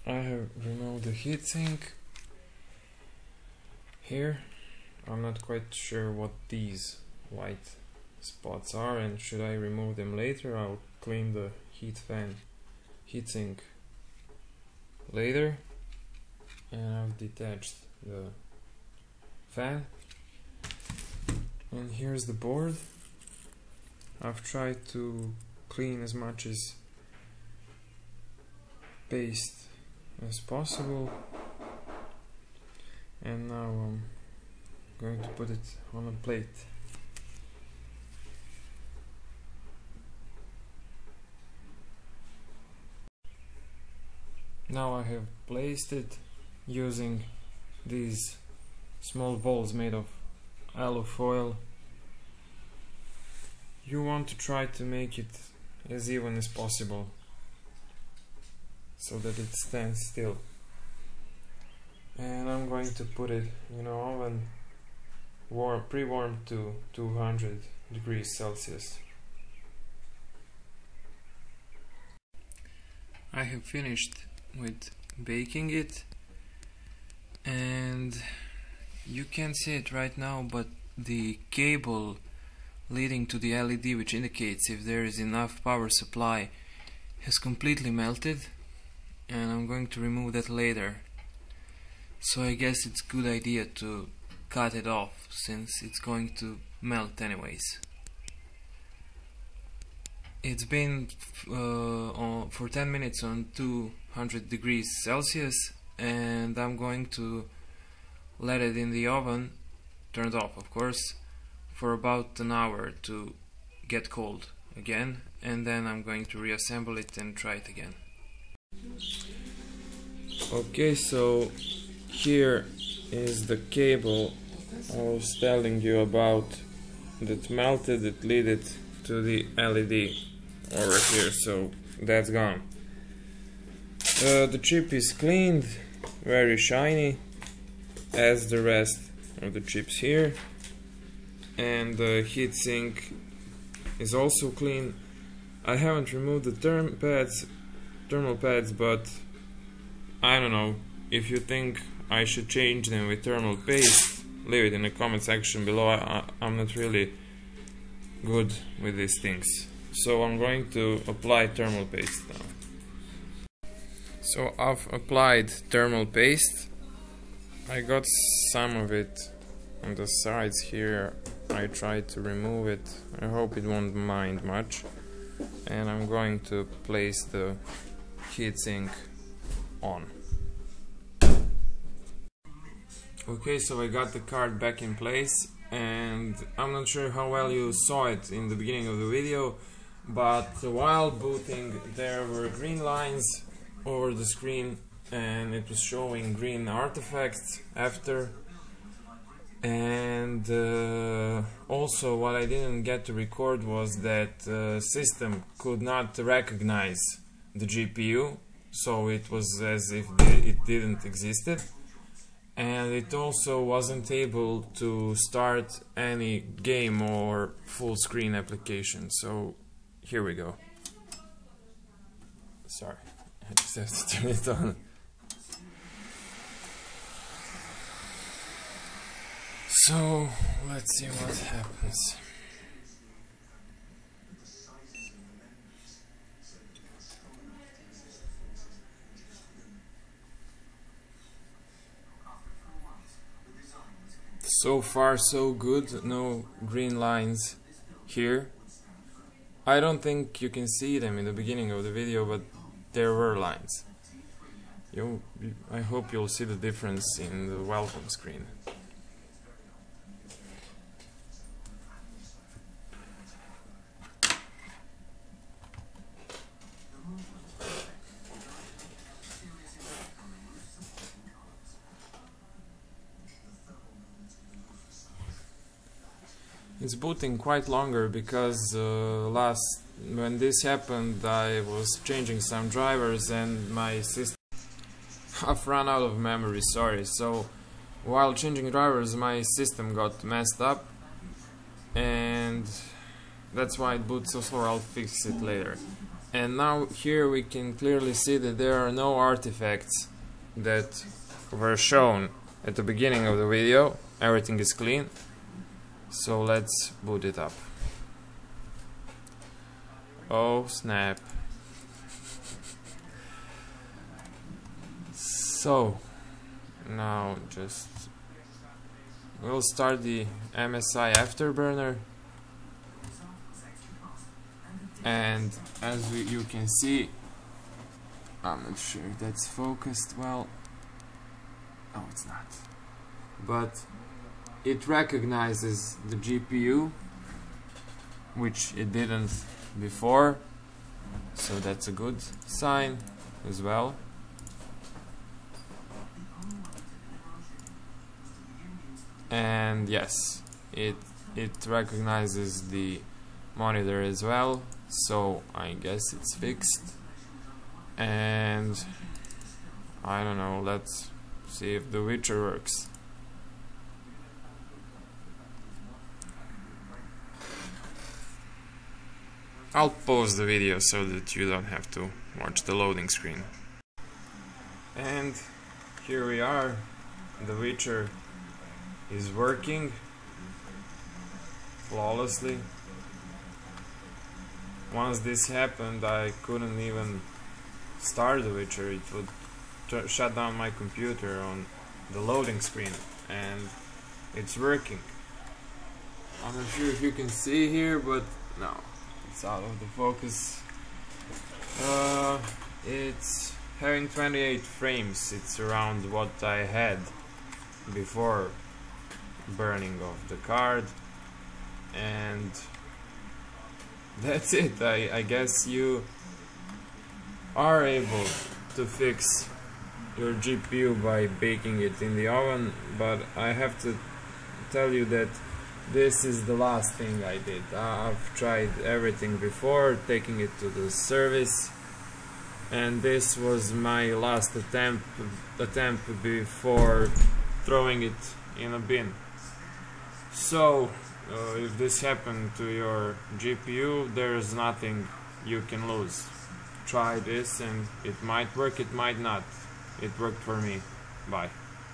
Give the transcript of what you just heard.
I have removed the heatsink here. I'm not quite sure what these white spots are, and should I remove them later? I'll clean the heatsink later, and I've detached the fan. And here's the board. I've tried to clean as much as paste as possible, and now I'm going to put it on a plate. Now I have placed it using these small balls made of alu foil. You want to try to make it as even as possible so that it stands still. And I'm going to put it in an oven pre-warmed to 200 degrees Celsius. I have finished with baking it, and you can't see it right now, but the cable leading to the LED, which indicates if there is enough power supply, has completely melted, and I'm going to remove that later. So I guess it's a good idea to cut it off, since it's going to melt anyways. It's been for 10 minutes on 200 degrees Celsius, and I'm going to let it in the oven, turned off of course, for about an hour to get cold again, and then I'm going to reassemble it and try it again. Okay, so here is the cable I was telling you about that melted. It led it to the LED over here, so that's gone. The chip is cleaned, very shiny, as the rest of the chips here, and the heatsink is also clean. I haven't removed the thermal pads, but I don't know, if you think I should change them with thermal paste, leave it in the comment section below. I'm not really good with these things, so I'm going to apply thermal paste now. So I've applied thermal paste. I got some of it on the sides here. I tried to remove it. I hope it won't mind much. And I'm going to place the heatsink on. Okay, so I got the card back in place, and I'm not sure how well you saw it in the beginning of the video, but while booting there were green lines over the screen, and it was showing green artifacts after. And also what I didn't get to record was that the system could not recognize the GPU, so it was as if it didn't existed, and it also wasn't able to start any game or full screen application. So here we go. Sorry, I just have to turn it on. So let's see what happens. So far so good, no green lines here. I don't think you can see them in the beginning of the video, but there were lines. I hope you'll see the difference in the welcome screen. It's booting quite longer because when this happened I was changing some drivers and my system I've run out of memory, sorry. So while changing drivers my system got messed up, and that's why it boots so slow. I'll fix it later. And now here we can clearly see that there are no artifacts that were shown at the beginning of the video. Everything is clean. So let's boot it up. Oh snap. So now just we'll start the MSI Afterburner, and as you can see, I'm not sure if that's focused well. Oh, it's not. But it recognizes the GPU, which it didn't before, so that's a good sign as well. And yes, it recognizes the monitor as well, so I guess it's fixed. And I don't know, let's see if the Witcher works. I'll pause the video so that you don't have to watch the loading screen. And here we are, the Witcher is working flawlessly. Once this happened, I couldn't even start the Witcher. It would shut down my computer on the loading screen, and it's working. I'm not sure if you can see here, but no, it's out of the focus. It's having 28 frames. It's around what I had before burning of the card, and that's it. I guess you are able to fix your GPU by baking it in the oven, but I have to tell you that this is the last thing I did. I've tried everything before, taking it to the service, and this was my last attempt before throwing it in a bin. So if this happened to your GPU, there's nothing you can lose. Try this and it might work, it might not. It worked for me. Bye.